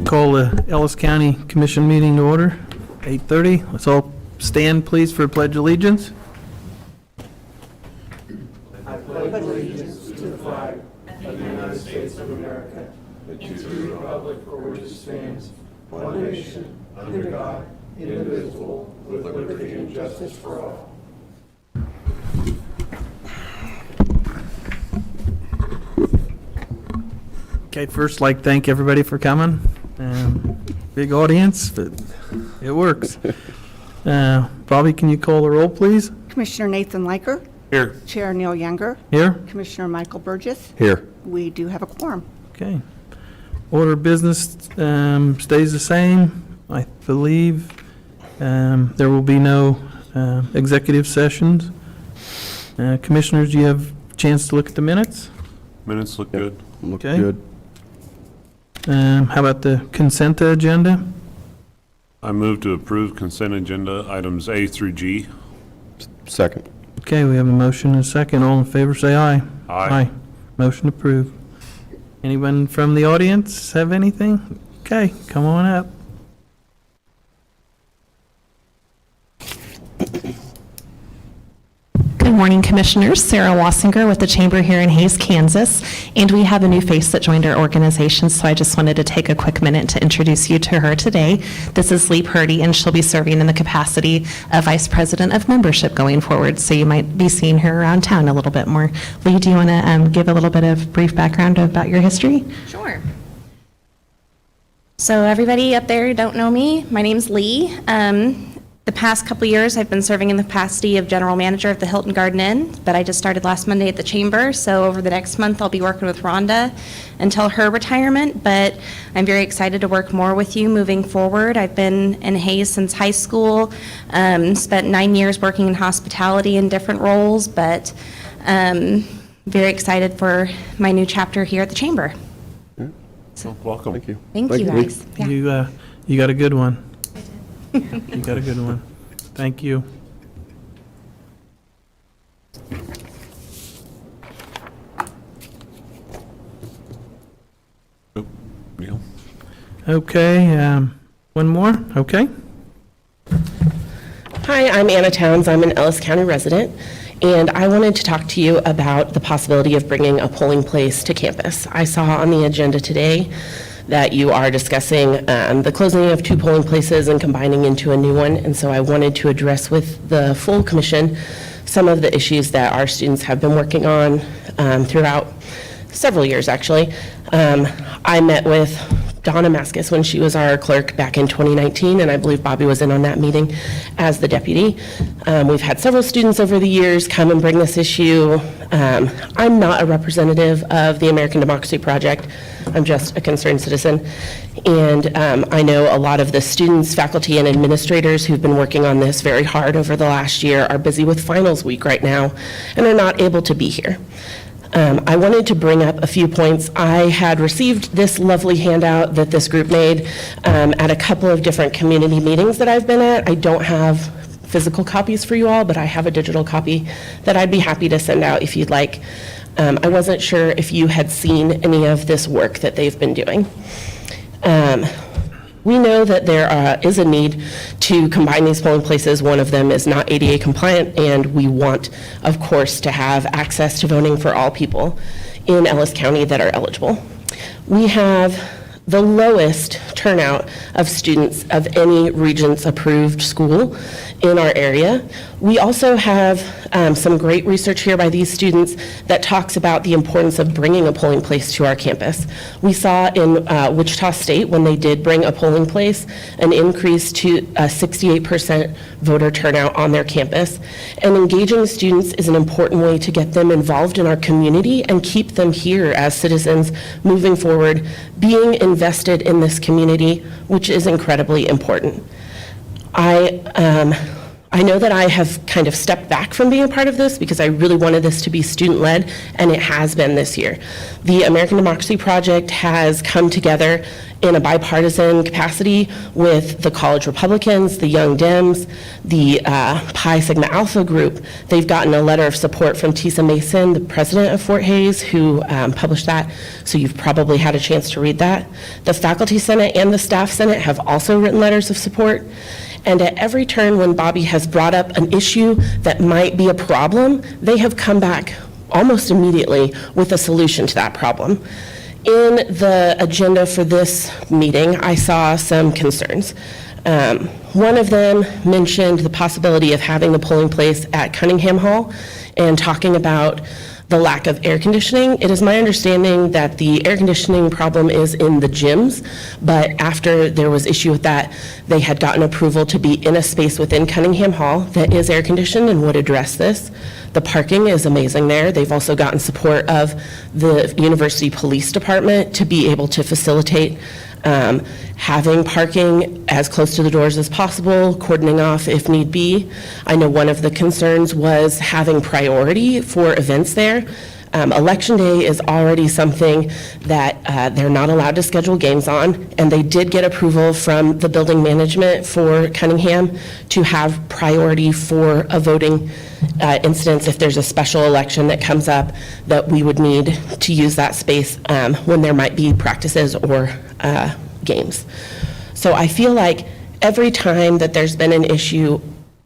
Call the Ellis County Commission meeting to order, 8:30. Let's all stand, please, for Pledge of Allegiance. I pledge allegiance to the flag of the United States of America and to the republic for which it stands, one nation, under God, indivisible, with liberty and justice for all. Okay, first, like, thank everybody for coming. Big audience, but it works. Bobby, can you call the roll, please? Commissioner Nathan Liker. Here. Chair Neil Younger. Here? Commissioner Michael Burgess. Here. We do have a quorum. Okay. Order of business stays the same, I believe. There will be no executive sessions. Commissioners, do you have a chance to look at the minutes? Minutes look good. Look good. How about the consent agenda? I move to approve consent agenda items A through G. Second. Okay, we have a motion and a second. All in favor, say aye. Aye. Motion approved. Anyone from the audience have anything? Okay, come on up. Good morning, Commissioners. Sarah Wassinger with the Chamber here in Hays, Kansas. And we have a new face that joined our organization, so I just wanted to take a quick minute to introduce you to her today. This is Lee Purdy, and she'll be serving in the capacity of Vice President of Membership going forward, so you might be seeing her around town a little bit more. Lee, do you want to give a little bit of brief background about your history? Sure. So everybody up there who don't know me, my name's Lee. The past couple years, I've been serving in the capacity of General Manager of the Hilton Garden Inn, but I just started last Monday at the Chamber, so over the next month, I'll be working with Rhonda until her retirement, but I'm very excited to work more with you moving forward. I've been in Hays since high school, spent 9 years working in hospitality in different roles, but very excited for my new chapter here at the Chamber. So, welcome. Thank you. Thank you, guys. Yeah. You got a good one. You got a good one. Thank you. Oh, Neil. Okay, one more, okay? Hi, I'm Anna Towns. I'm an Ellis County resident, and I wanted to talk to you about the possibility of bringing a polling place to campus. I saw on the agenda today that you are discussing the closing of 2 polling places and combining into a new one, and so I wanted to address with the full commission some of the issues that our students have been working on throughout several years, actually. I met with Donna Maskus when she was our clerk back in 2019, and I believe Bobby was in on that meeting as the deputy. We've had several students over the years come and bring this issue. I'm not a representative of the American Democracy Project. I'm just a concerned citizen. And I know a lot of the students, faculty, and administrators who've been working on this very hard over the last year are busy with finals week right now and are not able to be here. I wanted to bring up a few points. I had received this lovely handout that this group made at a couple of different community meetings that I've been at. I don't have physical copies for you all, but I have a digital copy that I'd be happy to send out if you'd like. I wasn't sure if you had seen any of this work that they've been doing. We know that there is a need to combine these polling places. One of them is not ADA compliant, and we want, of course, to have access to voting for all people in Ellis County that are eligible. We have the lowest turnout of students of any Regents-approved school in our area. We also have some great research here by these students that talks about the importance of bringing a polling place to our campus. We saw in Wichita State, when they did bring a polling place, an increase to 68% voter turnout on their campus. And engaging students is an important way to get them involved in our community and keep them here as citizens moving forward, being invested in this community, which is incredibly important. I know that I have kind of stepped back from being a part of this because I really wanted this to be student-led, and it has been this year. The American Democracy Project has come together in a bipartisan capacity with the college Republicans, the Young Dems, the Pi Sigma Alpha group. They've gotten a letter of support from Tisa Mason, the president of Fort Hays, who published that, so you've probably had a chance to read that. The Faculty Senate and the Staff Senate have also written letters of support. And at every turn when Bobby has brought up an issue that might be a problem, they have come back almost immediately with a solution to that problem. In the agenda for this meeting, I saw some concerns. One of them mentioned the possibility of having the polling place at Cunningham Hall and talking about the lack of air conditioning. It is my understanding that the air conditioning problem is in the gyms, but after there was issue with that, they had gotten approval to be in a space within Cunningham Hall that is air conditioned and would address this. The parking is amazing there. They've also gotten support of the University Police Department to be able to facilitate having parking as close to the doors as possible, cordoning off if need be. I know one of the concerns was having priority for events there. Election Day is already something that they're not allowed to schedule games on, and they did get approval from the building management for Cunningham to have priority for a voting instance if there's a special election that comes up that we would need to use that space when there might be practices or games. So I feel like every time that there's been an issue,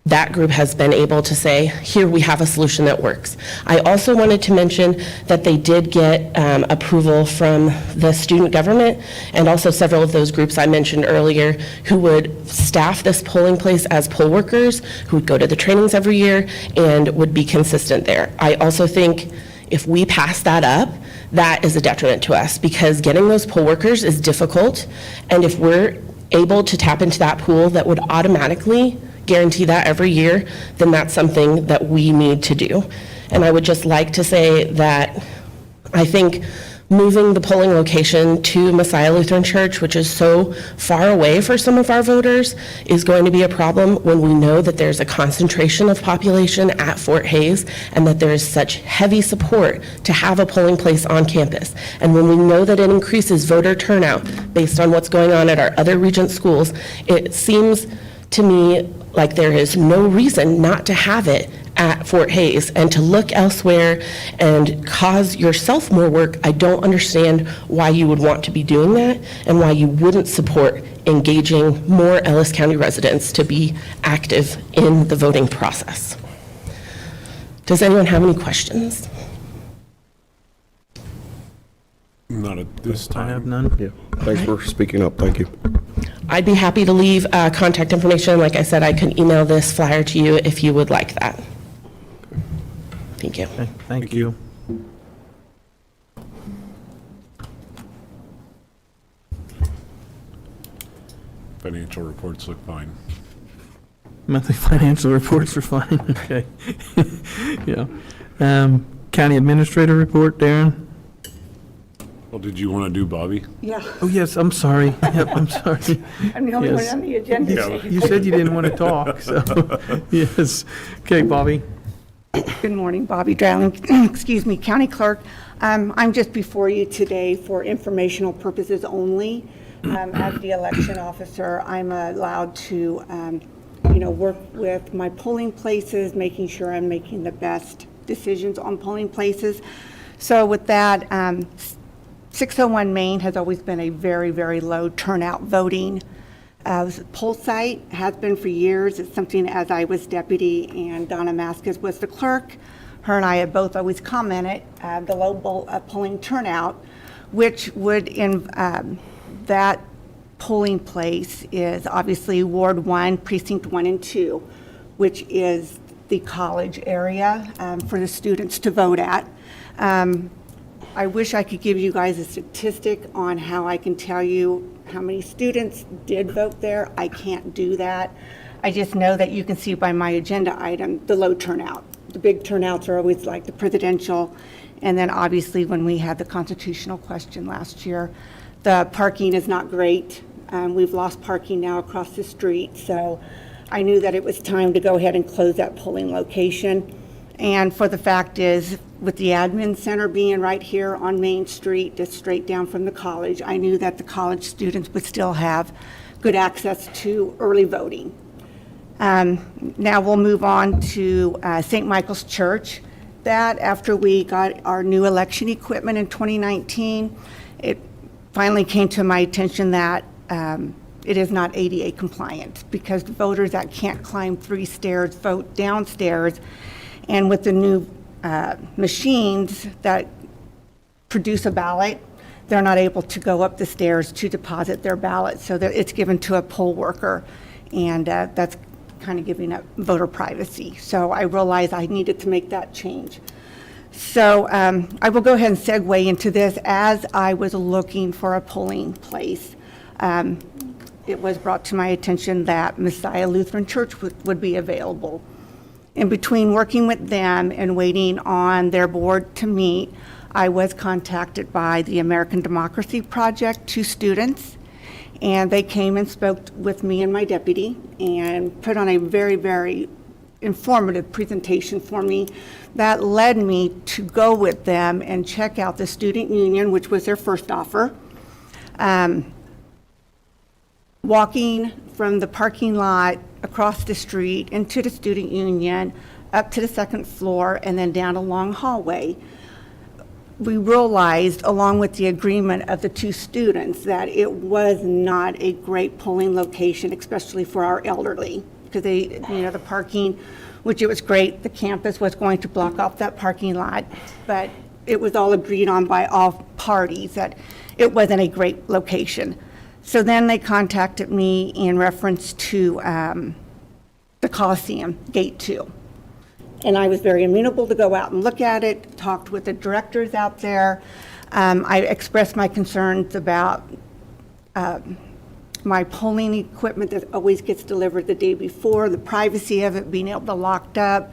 that group has been able to say, here, we have a solution that works. I also wanted to mention that they did get approval from the student government and also several of those groups I mentioned earlier who would staff this polling place as poll workers, who would go to the trainings every year and would be consistent there. I also think if we pass that up, that is a detriment to us because getting those poll workers is difficult. And if we're able to tap into that pool that would automatically guarantee that every year, then that's something that we need to do. And I would just like to say that I think moving the polling location to Messiah Lutheran Church, which is so far away for some of our voters, is going to be a problem when we know that there's a concentration of population at Fort Hays and that there is such heavy support to have a polling place on campus. And when we know that it increases voter turnout based on what's going on at our other Regent schools, it seems to me like there is no reason not to have it at Fort Hays and to look elsewhere and cause yourself more work. I don't understand why you would want to be doing that and why you wouldn't support engaging more Ellis County residents to be active in the voting process. Does anyone have any questions? Not at this I have time. none. Yeah, thanks for speaking up, thank you. I'd be happy to leave contact information. Like I said, I can email this flyer to you if you would like that. Thank you. Okay, thank you. Financial reports look fine. Monthly financial reports are fine, okay. Yeah. County Administrator report, Darren? Well, did you want to do Bobby? Yeah, Oh, yes, I'm sorry. Yep, I'm sorry. I'm the only one Yes. on the agenda. Yeah. You said you didn't want to talk, so, yes. Okay, Bobby. Good morning, Bobby Dowling, excuse me, County Clerk. I'm just before you today for informational purposes only. As the election officer, I'm allowed to, work with my polling places, making sure I'm making the best decisions on polling places. So with that, 601 Main has always been a very, very low turnout voting poll site, has been for years. It's something as I was deputy and Donna Maskus was the clerk, her and I have both always commented, the low polling turnout, which would, in that polling place is obviously Ward 1, Precinct 1 and 2, which is the college area for the students to vote at. I wish I could give you guys a statistic on how I can tell you how many students did vote there. I can't do that. I just know that you can see by my agenda item, the low turnout. The big turnouts are always like the presidential, and then obviously when we had the constitutional question last year, the parking is not great. We've lost parking now across the street, so I knew that it was time to go ahead and close that polling location. And for the fact is, with the admin center being right here on Main Street, just straight down from the college, I knew that the college students would still have good access to early voting. Now we'll move on to St. Michael's Church. That after we got our new election equipment in 2019, it finally came to my attention that it is not ADA compliant because the voters that can't climb 3 stairs vote downstairs. And with the new machines that produce a ballot, they're not able to go up the stairs to deposit their ballot, so that it's given to a poll worker, and that's kind of giving up voter privacy. So I realized I needed to make that change. So I will go ahead and segue into this. As I was looking for a polling place, it was brought to my attention that Messiah Lutheran Church would be available. In between working with them and waiting on their board to meet, I was contacted by the American Democracy Project, 2 students, and they came and spoke with me and my deputy and put on a very, very informative presentation for me that led me to go with them and check out the student union, which was their first offer. Walking from the parking lot across the street into the student union, up to the 2nd floor, and then down a long hallway, we realized, along with the agreement of the 2 students, that it was not a great polling location, especially for our elderly, because the parking, which it was great, the campus was going to block off that parking lot, but it was all agreed on by all parties that it wasn't a great location. So then they contacted me in reference to the Coliseum, Gate 2. And I was very amenable to go out and look at it, talked with the directors out there. I expressed my concerns about my polling equipment that always gets delivered the day before, the privacy of it, being able to locked up,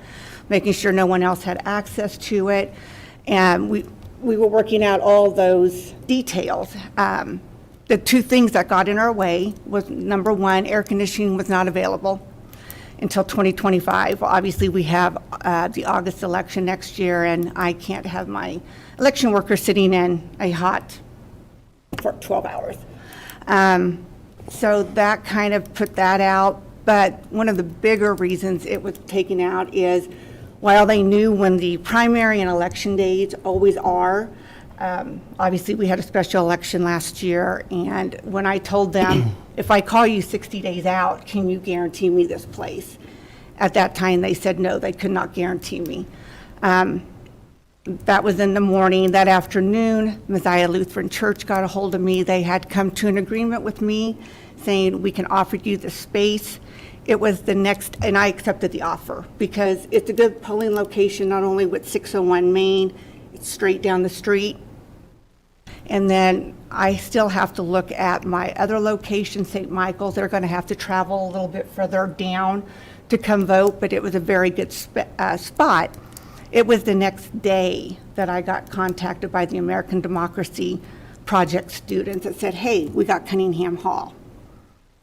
making sure no one else had access to it. And we were working out all those details. The 2 things that got in our way was, number 1, air conditioning was not available until 2025. Obviously, we have the August election next year, and I can't have my election worker sitting in a hot for 12 hours. So that kind of put that out. But one of the bigger reasons it was taken out is, while they knew when the primary and election days always are, obviously we had a special election last year, and when I told them, if I call you 60 days out, can you guarantee me this place? At that time, they said no, they could not guarantee me. That was in the morning. That afternoon, Messiah Lutheran Church got a hold of me. They had come to an agreement with me saying we can offer you the space. It was the next, and I accepted the offer because it's a good polling location, not only with 601 Main, it's straight down the street. And then I still have to look at my other location, St. Michael's. They're going to have to travel a little bit further down to come vote, but it was a very good spot. It was the next day that I got contacted by the American Democracy Project students that said, hey, we got Cunningham Hall.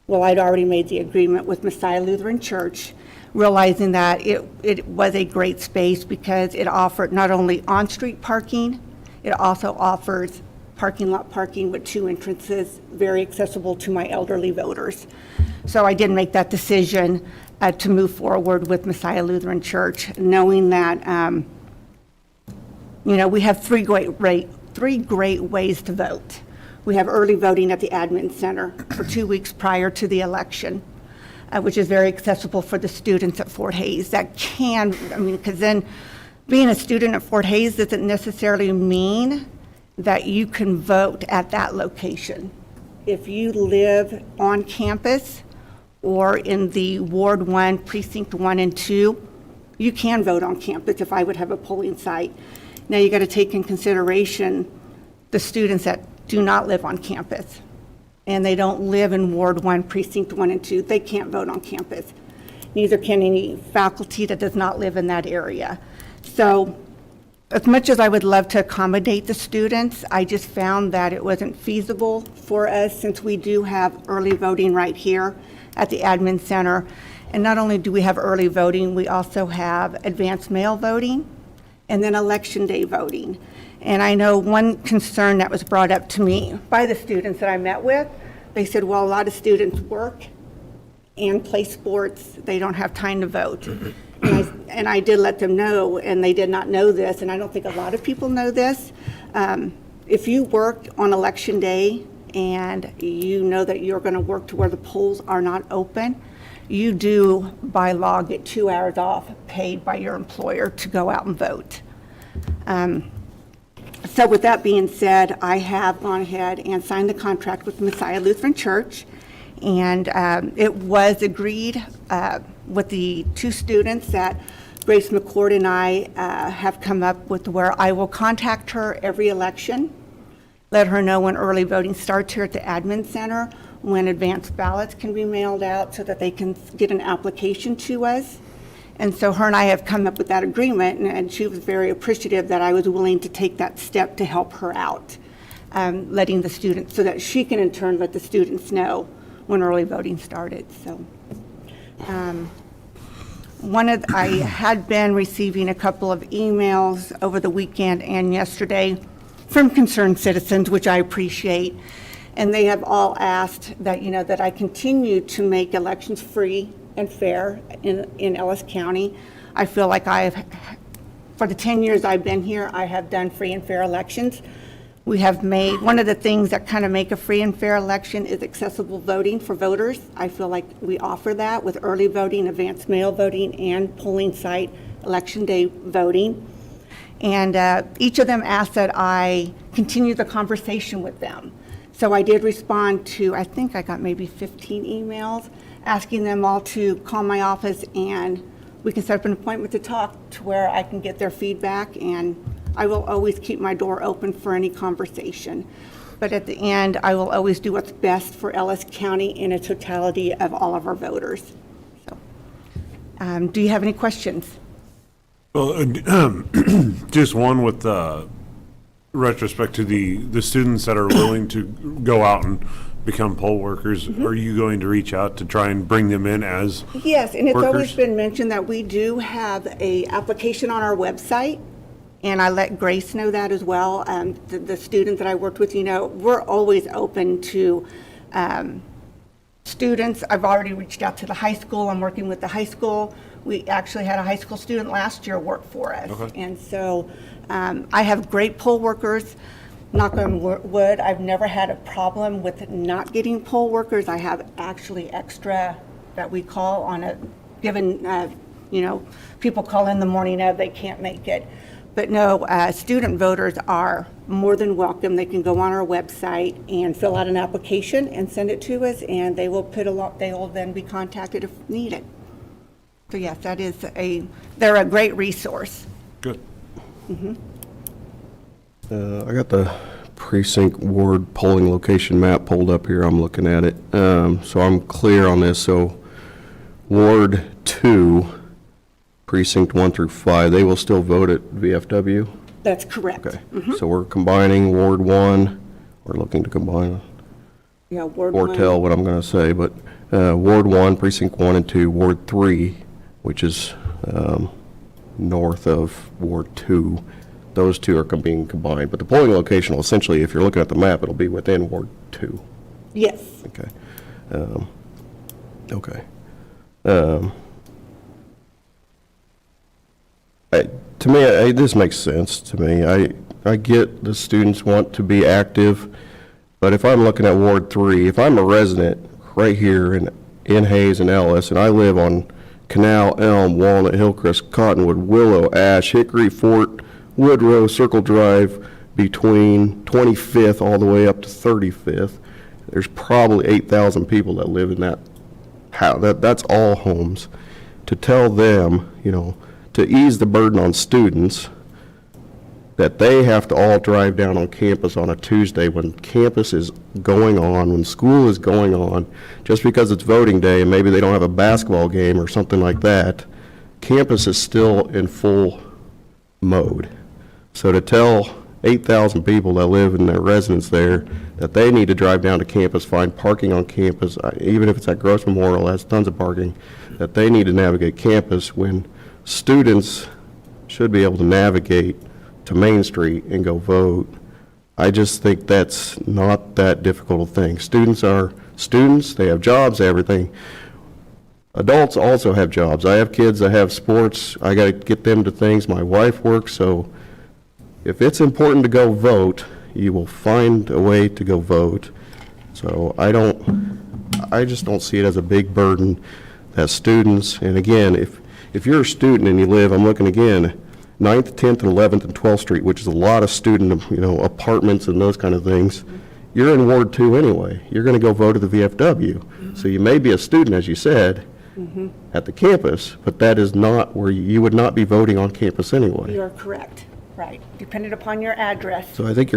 Well, I'd already made the agreement with Messiah Lutheran Church, realizing that it was a great space because it offered not only on-street parking, it also offers parking lot parking with 2 entrances, very accessible to my elderly voters. So I did make that decision to move forward with Messiah Lutheran Church, knowing that, we have 3 great ways to vote. We have early voting at the admin center for 2 weeks prior to the election, which is very accessible for the students at Fort Hays. Because then being a student at Fort Hays doesn't necessarily mean that you can vote at that location. If you live on campus or in the Ward 1, Precinct 1 and 2, you can vote on campus if I would have a polling site. Now you got to take in consideration the students that do not live on campus and they don't live in Ward 1, Precinct 1 and 2. They can't vote on campus. Neither can any faculty that does not live in that area. So as much as I would love to accommodate the students, I just found that it wasn't feasible for us since we do have early voting right here at the admin center. And not only do we have early voting, we also have advanced mail voting and then election day voting. And I know one concern that was brought up to me by the students that I met with, they said, well, a lot of students work and play sports, they don't have time to vote. And I did let them know, and they did not know this, and I don't think a lot of people know this. If you work on election day and you know that you're going to work to where the polls are not open, you do by law get 2 hours off paid by your employer to go out and vote. So with that being said, I have gone ahead and signed the contract with Messiah Lutheran Church, and it was agreed with the 2 students that Grace McCord and I have come up with, where I will contact her every election, let her know when early voting starts here at the admin center, when advanced ballots can be mailed out so that they can get an application to us. And so her and I have come up with that agreement, and she was very appreciative that I was willing to take that step to help her out, letting the students, so that she can in turn let the students know when early voting started. So I had been receiving a couple of emails over the weekend and yesterday from concerned citizens, which I appreciate. And they have all asked that, that I continue to make elections free and fair in Ellis County. I feel like for the 10 years I've been here, I have done free and fair elections. We have made, one of the things that kind of make a free and fair election is accessible voting for voters. I feel like we offer that with early voting, advanced mail voting, and polling site election day voting. And each of them asked that I continue the conversation with them. So I did respond to, I think I got maybe 15 emails, asking them all to call my office and we can set up an appointment to talk to where I can get their feedback, and I will always keep my door open for any conversation. But at the end, I will always do what's best for Ellis County in a totality of all of our voters. So, do you have any questions? Well, just one with retrospect to the students that are willing to go out and become poll workers. Mm-hmm. Are you going to reach out to try and bring them in as Yes, and it's workers? always been mentioned that we do have a application on our website, and I let Grace know that as well. The student that I worked with, we're always open to students. I've already reached out to the high school. I'm working with the high school. We actually had a high school student last year work for us. Okay. And so I have great poll workers. Knock on wood, I've never had a problem with not getting poll workers. I have actually extra that we call on a given, people call in the morning of, they can't make it. But no, student voters are more than welcome. They can go on our website and fill out an application and send it to us, and they will then be contacted if needed. So yes, they're a great resource. Good. Mm-hmm. I got the precinct ward polling location map pulled up here. I'm looking at it. So I'm clear on this. So Ward 2, precinct 1 through 5, they will still vote at VFW? That's correct. Okay. Mm-hmm. So we're combining Ward 1. We're looking to combine, Yeah, Ward or 1. tell what I'm going to say, but Ward 1, precinct 1 and 2, Ward 3, which is north of Ward 2. Those two are being combined, but the polling location will essentially, if you're looking at the map, it'll be within Ward 2. Yes. Okay. Okay. To me, this makes sense to me. I get the students want to be active, but if I'm looking at Ward 3, if I'm a resident right here in Hayes and Ellis, and I live on Canal, Elm, Walnut, Hillcrest, Cottonwood, Willow, Ash, Hickory, Fort, Woodrow, Circle Drive, between 25th all the way up to 35th, there's probably 8,000 people that live in that house. That's all homes. To tell them, to ease the burden on students, that they have to all drive down on campus on a Tuesday when campus is going on, when school is going on, just because it's voting day and maybe they don't have a basketball game or something like that, campus is still in full mode. So to tell 8,000 people that live in their residence there that they need to drive down to campus, find parking on campus, even if it's at Gross Memorial, has tons of parking, that they need to navigate campus when students should be able to navigate to Main Street and go vote. I just think that's not that difficult a thing. Students are students, they have jobs, everything. Adults also have jobs. I have kids that have sports. I got to get them to things. My wife works, so if it's important to go vote, you will find a way to go vote. So I just don't see it as a big burden that students, and again, if you're a student and you live, I'm looking again, 9th, 10th, and 11th, and 12th Street, which is a lot of student, apartments and those kind of things, you're in Ward 2 anyway. You're going to go vote at the VFW. So you may be a student, as you said, at the campus, but that is not where you would not be voting on campus anyway. You're correct, right, depending upon your address. So I think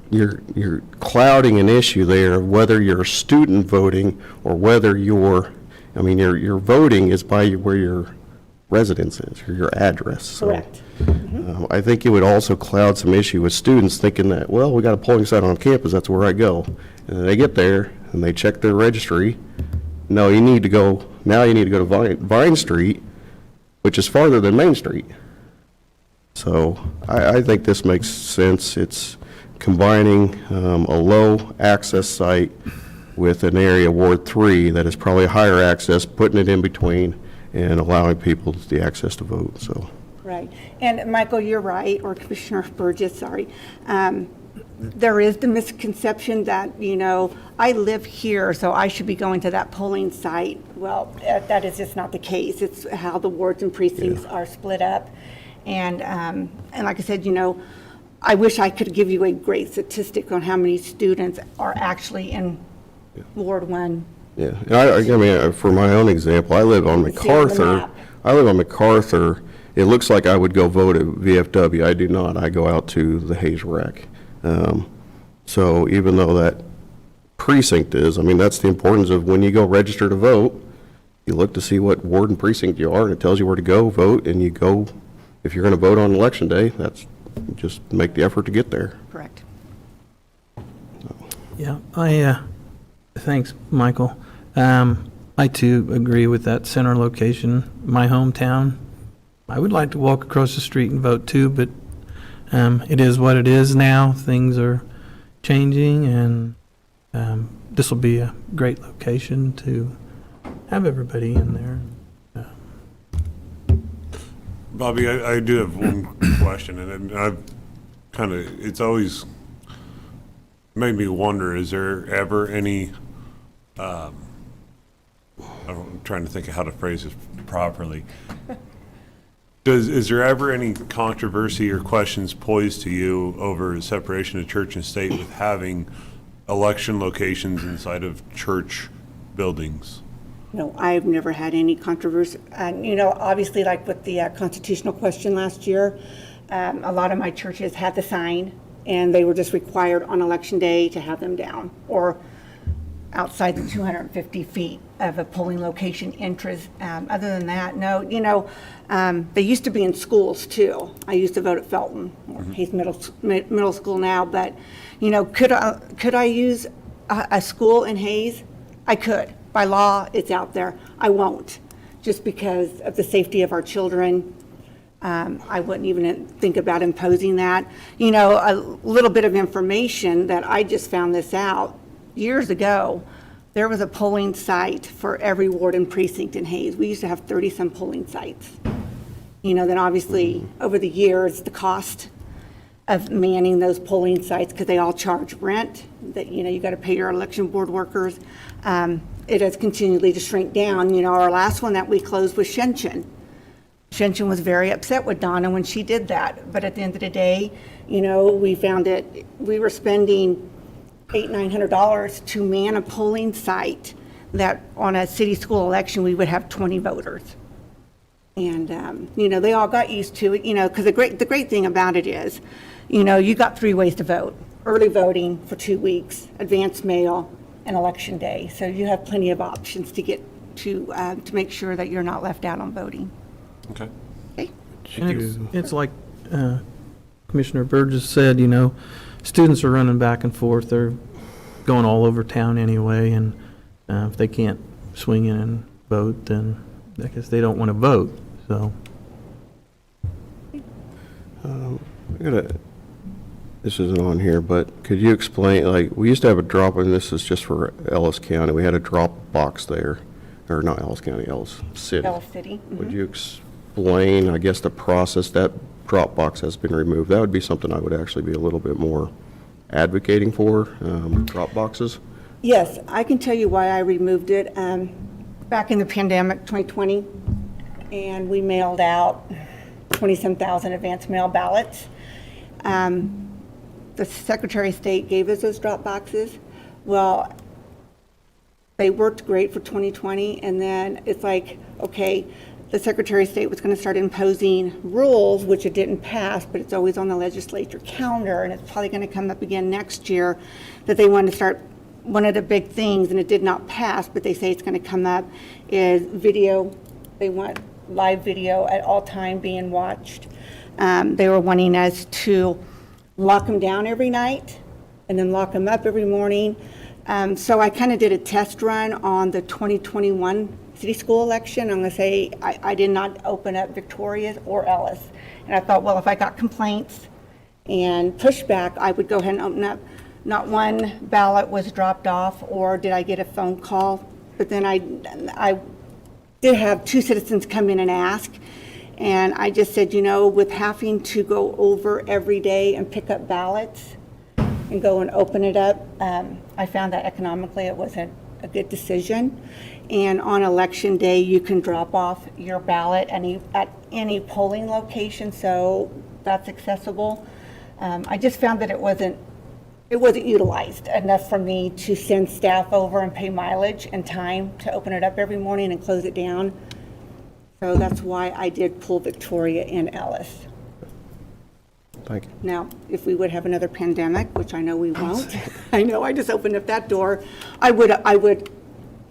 you're clouding an issue there of whether you're a student voting or whether your voting is by where your residence is or your address. So, Correct. I think it would also cloud some issue with students thinking that, well, we got a polling site on campus, that's where I go. And then they get there and they check their registry. No, you need to go to Vine Street, which is farther than Main Street. So I think this makes sense. It's combining a low-access site with an area, Ward 3, that is probably higher access, putting it in between, and allowing people the access to vote, so. Right. And Michael, you're right, or Commissioner Burgess, sorry. There is the misconception that, I live here, so I should be going to that polling site. Well, that is just not the case. It's how the wards and precincts are split up. And like I said, I wish I could give you a great statistic on how many students are actually in Ward 1. Yeah, and I mean, for my own example, I live on See on the MacArthur. map. I live on MacArthur. It looks like I would go vote at VFW. I do not. I go out to the Hayes Rec. So even though that precinct is, that's the importance of when you go register to vote, you look to see what ward and precinct you are, and it tells you where to go vote, and you go, if you're going to vote on election day, that's just make the effort to get there. Correct. Yeah, thanks, Michael. I too agree with that center location, my hometown. I would like to walk across the street and vote too, but it is what it is now. Things are changing, and this will be a great location to have everybody in there. Bobby, I do have one question, and I've it's always made me wonder, is there ever any, I'm trying to think of how to phrase this properly. Is there ever any controversy or questions posed to you over separation of church and state with having election locations inside of church buildings? No, I've never had any controversy. Obviously, like with the constitutional question last year, a lot of my churches had the sign, and they were just required on election day to have them down or outside the 250 feet of a polling location entrance. Other than that, no. They used to be in schools too. I used to vote at Felton, or Hayes Middle School now, but could I use a school in Hayes? I could. By law, it's out there. I won't, just because of the safety of our children. I wouldn't even think about imposing that. A little bit of information that I just found this out. Years ago, there was a polling site for every ward and precinct in Hayes. We used to have 30-some polling sites. Then obviously, over the years, the cost of manning those polling sites, because they all charge rent, that, you got to pay your election board workers. It has continually to shrink down. Our last one that we closed was Shenshin. Shenshin was very upset with Donna when she did that. But at the end of the day, we found it, we were spending $800-900 to man a polling site that on a city school election, we would have 20 voters. And, they all got used to it, because the great thing about it is, you got 3 ways to vote. Early voting for 2 weeks, advance mail, and election day. So you have plenty of options to get to make sure that you're not left out on voting. Okay. Okay? And it's like Commissioner Burgess said, students are running back and forth. They're going all over town anyway, and if they can't swing in and vote, then I guess they don't want to vote, so. This isn't on here, but could you explain, like, we used to have a drop, and this is just for Ellis County, we had a drop box there, or not Ellis County, Ellis City. Ellis City. Would you explain, I guess, the process that drop box has been removed? That would be something I would actually be a little bit more advocating for, drop boxes. Yes, I can tell you why I removed it. Back in the pandemic, 2020, and we mailed out 20-some thousand advance mail ballots. The Secretary of State gave us those drop boxes. Well, they worked great for 2020, and then it's like, okay, the Secretary of State was going to start imposing rules, which it didn't pass, but it's always on the legislature calendar, and it's probably going to come up again next year, that they want to start, one of the big things, and it did not pass, but they say it's going to come up, is video. They want live video at all time being watched. They were wanting us to lock them down every night and then lock them up every morning. So I kind of did a test run on the 2021 city school election. I'm going to say I did not open up Victoria's or Ellis. And I thought, well, if I got complaints and pushback, I would go ahead and open up. Not one ballot was dropped off, or did I get a phone call. But then I did have 2 citizens come in and ask. And I just said, you know, with having to go over every day and pick up ballots and go and open it up, I found that economically it wasn't a good decision. And on election day, you can drop off your ballot at any polling location, so that's accessible. I just found that it wasn't utilized enough for me to send staff over and pay mileage and time to open it up every morning and close it down. So that's why I did pull Victoria and Ellis. Thank you. Now, if we would have another pandemic, which I know we won't, I know I just opened up that door, I would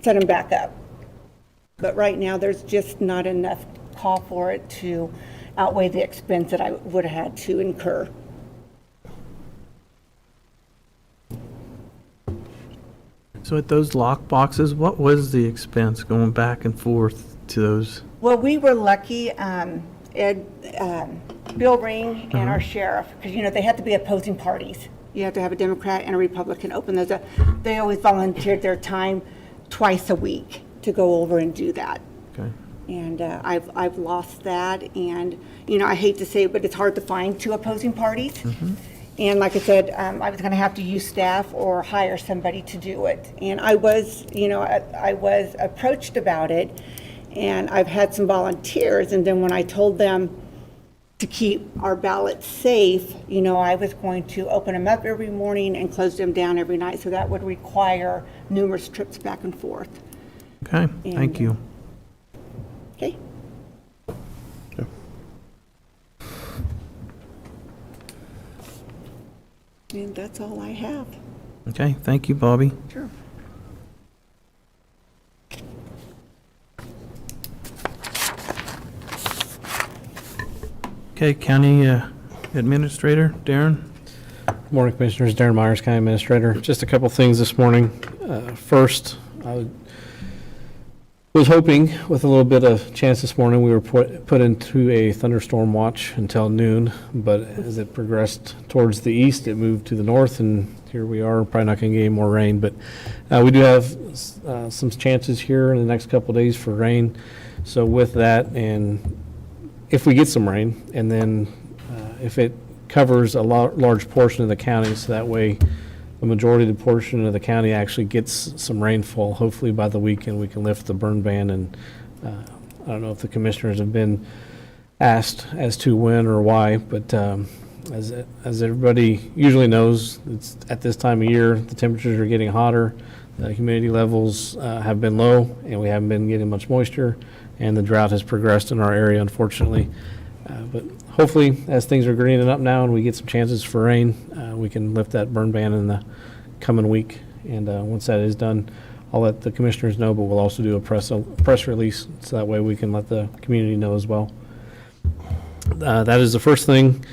set them back up. But right now, there's just not enough call for it to outweigh the expense that I would have had to incur. So at those lock boxes, what was the expense going back and forth to those? Well, we were lucky, Bill Ring and our sheriff, because, you know, they had to be opposing parties. You have to have a Democrat and a Republican open those up. They always volunteered their time twice a week to go over and do that. Okay. And I've lost that, and, you know, I hate to say it, but it's hard to find 2 opposing parties. And like I said, I was going to have to use staff or hire somebody to do it. And I was, you know, I was approached about it, and I've had some volunteers, and then when I told them to keep our ballots safe, you know, I was going to open them up every morning and close them down every night, so that would require numerous trips back and forth. Okay, thank you. Okay? And that's all I have. Okay, thank you, Bobby. Sure. Okay, County Administrator, Darren? Good morning, Commissioners. Darren Myers, County Administrator. Just a couple things this morning. First, I was hoping with a little bit of chance this morning, we were put into a thunderstorm watch until noon, but as it progressed towards the east, it moved to the north, and here we are, probably not going to get any more rain, but we do have some chances here in the next couple of days for rain. So with that, and if we get some rain, and then if it covers a large portion of the county, so that way the majority of the portion of the county actually gets some rainfall. Hopefully by the weekend we can lift the burn ban, and I don't know if the commissioners have been asked as to when or why, but as everybody usually knows, it's at this time of year, the temperatures are getting hotter, the humidity levels have been low, and we haven't been getting much moisture, and the drought has progressed in our area, unfortunately. But hopefully, as things are greening up now and we get some chances for rain, we can lift that burn ban in the coming week. And once that is done, I'll let the commissioners know, but we'll also do a press release, so that way we can let the community know as well. That is the first thing.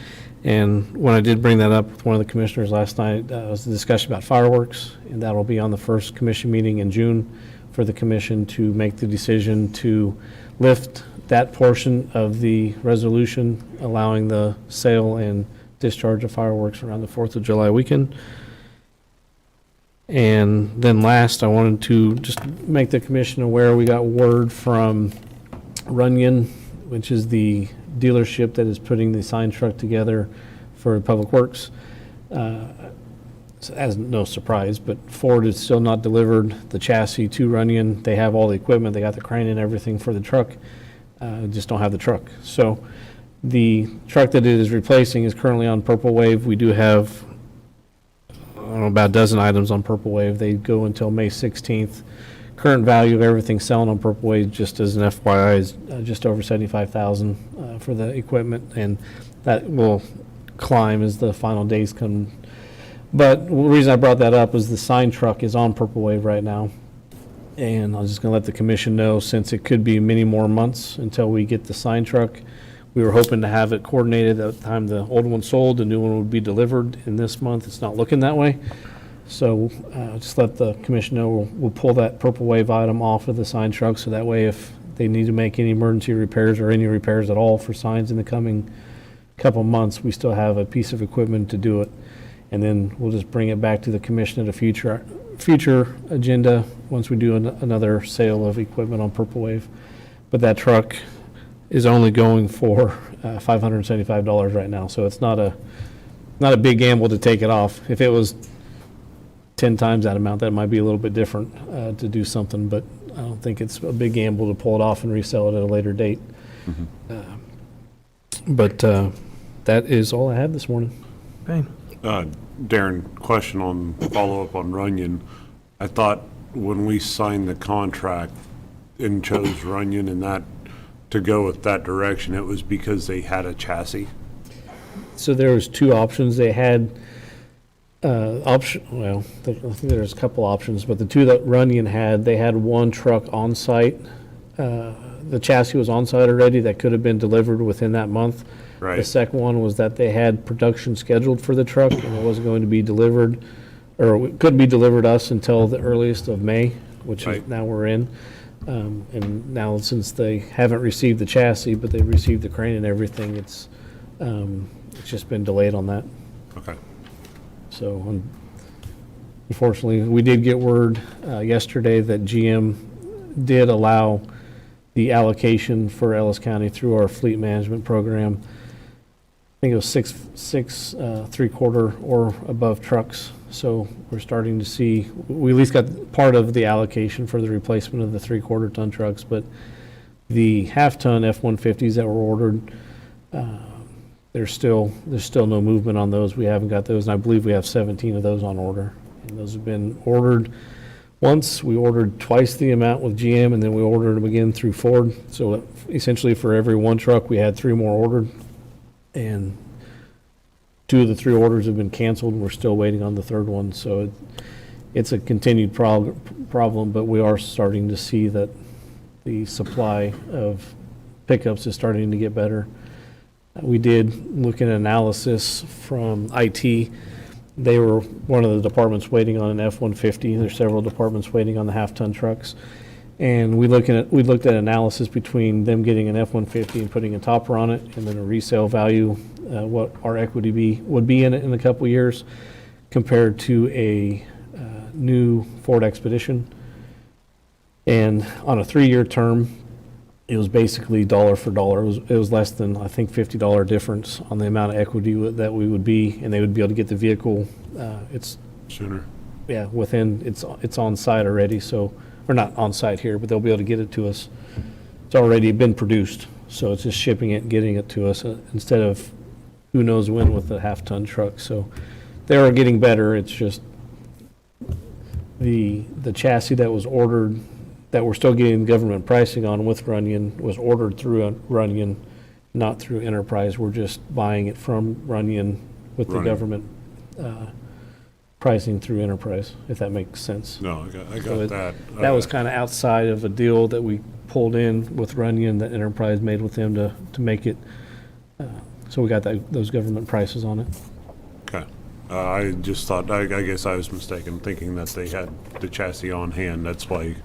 And when I did bring that up with one of the commissioners last night, was a discussion about fireworks, and that will be on the first commission meeting in June for the commission to make the decision to lift that portion of the resolution allowing the sale and discharge of fireworks around the 4th of July weekend. And then last, I wanted to just make the commission aware, we got word from Runyon, which is the dealership that is putting the sign truck together for Public Works. As no surprise, but Ford has still not delivered the chassis to Runyon. They have all the equipment, they got the crane and everything for the truck, just don't have the truck. So the truck that it is replacing is currently on Purple Wave. We do have, I don't know, about a dozen items on Purple Wave. They go until May 16th. Current value of everything selling on Purple Wave, just as an FYI, is just over $75,000 for the equipment, and that will climb as the final days come. But the reason I brought that up is the sign truck is on Purple Wave right now. And I was just going to let the commission know, since it could be many more months until we get the sign truck. We were hoping to have it coordinated at the time the old one sold, the new one would be delivered in this month. It's not looking that way. So just let the commission know we'll pull that Purple Wave item off of the sign truck, so that way if they need to make any emergency repairs or any repairs at all for signs in the coming couple months, we still have a piece of equipment to do it. And then we'll just bring it back to the commission at a future agenda once we do another sale of equipment on Purple Wave. But that truck is only going for $575 right now, so it's not a big gamble to take it off. If it was 10 times that amount, that might be a little bit different to do something, but I don't think it's a big gamble to pull it off and resell it at a later date. But that is all I have this morning. Okay. Darren, question on follow-up on Runyon. I thought when we signed the contract and chose Runyon and that to go with that direction, it was because they had a chassis. So there was two options. They had I think there's a couple options, but the two that Runyon had, they had one truck on site. The chassis was on site already that could have been delivered within that month. Right. The second one was that they had production scheduled for the truck and it wasn't going to be delivered, or it couldn't be delivered to us until the earliest of May, which is now we're in. And now since they haven't received the chassis, but they've received the crane and everything, it's just been delayed on that. Okay. So unfortunately, we did get word yesterday that GM did allow the allocation for Ellis County through our fleet management program. I think it was six 3/4 or above trucks. So we're starting to see, we at least got part of the allocation for the replacement of the 3/4 ton trucks, but the half-ton F-150s that were ordered, there's still no movement on those. We haven't got those, and I believe we have 17 of those on order. And those have been ordered once. We ordered twice the amount with GM, and then we ordered them again through Ford. So essentially for every one truck, we had 3 more ordered. And 2 of the 3 orders have been canceled. We're still waiting on the 3rd one. So it's a continued problem, but we are starting to see that the supply of pickups is starting to get better. We did look at an analysis from IT. They were one of the departments waiting on an F-150. There's several departments waiting on the half-ton trucks. And we looked at analysis between them getting an F-150 and putting a topper on it, and then a resale value, what our equity would be in it in a couple years, compared to a new Ford Expedition. And on a 3-year term, it was basically dollar for dollar. It was less than, I think, $50 difference on the amount of equity that we would be, and they would be able to get the vehicle. It's Sooner. yeah, within it's on site already. So, or not on site here, but they'll be able to get it to us. It's already been produced, so it's just shipping it, and getting it to us instead of who knows when with the half-ton truck. So they are getting better. It's just the chassis that was ordered, that we're still getting government pricing on with Runyon, was ordered through Runyon, not through Enterprise. We're just buying it from Runyon with the government pricing through Enterprise, if that makes sense. No, I got So that. That was kind of outside of a deal that we pulled in with Runyon that Enterprise made with them to make it, so we got those government prices on it. Okay. I just thought, I guess I was mistaken, thinking that they had the chassis on hand. That's why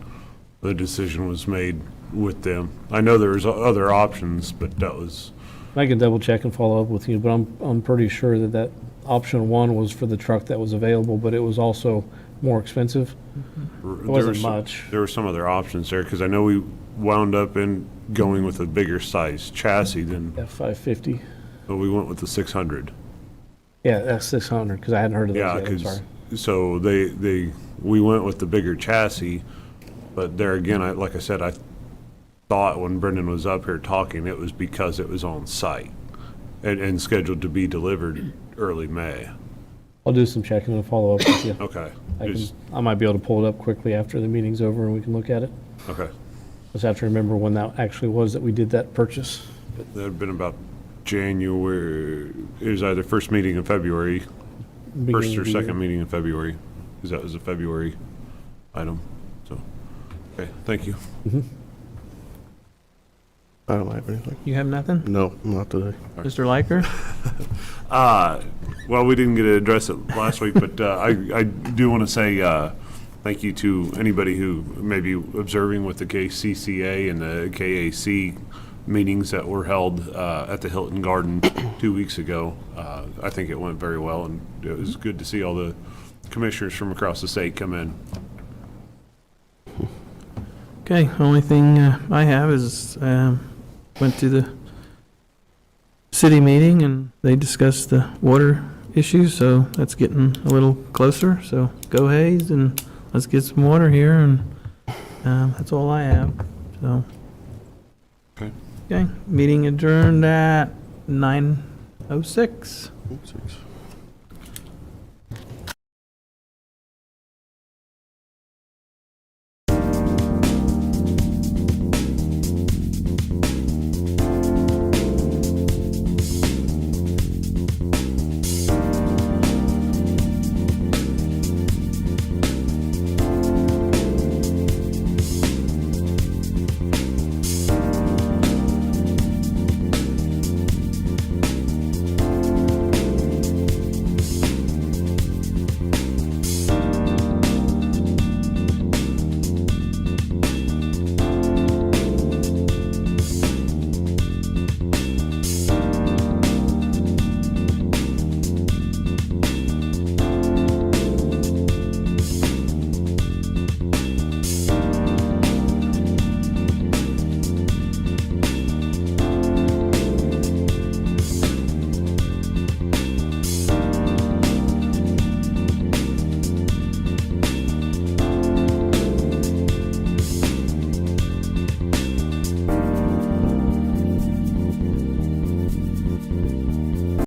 the decision was made with them. I know there was other options, but that was, I can double check and follow up with you, but I'm pretty sure that option one was for the truck that was available, but it was also more expensive. It wasn't much. There were some other options there, because I know we wound up in going with a bigger size chassis than, F-550. but we went with the 600. Yeah, that's 600, because I hadn't heard of those Yeah, yet, I'm because, sorry. so we went with the bigger chassis, but there again, like I said, I thought when Brendan was up here talking, it was because it was on site and scheduled to be delivered early May. I'll do some checking and follow up with you. Okay. I might be able to pull it up quickly after the meeting's over and we can look at it. Okay. Just have to remember when that actually was that we did that purchase. That had been about January, it was either first meeting in February, Beginning first or of the year. second meeting in February, because that was a February item, so, okay, thank you. I don't have anything. You have nothing? No, not today. Mr. Liker? Well, we didn't get to address it last week, but I do want to say thank you to anybody who may be observing with the KCCA and the KAC meetings that were held at the Hilton Garden 2 weeks ago. I think it went very well, and it was good to see all the commissioners from across the state come in. Okay, only thing I have is, went to the city meeting and they discussed the water issues, so that's getting a little closer, so go Hayes and let's get some water here, and that's all I have, so. Okay. Okay, meeting adjourned at 9:06. Oops.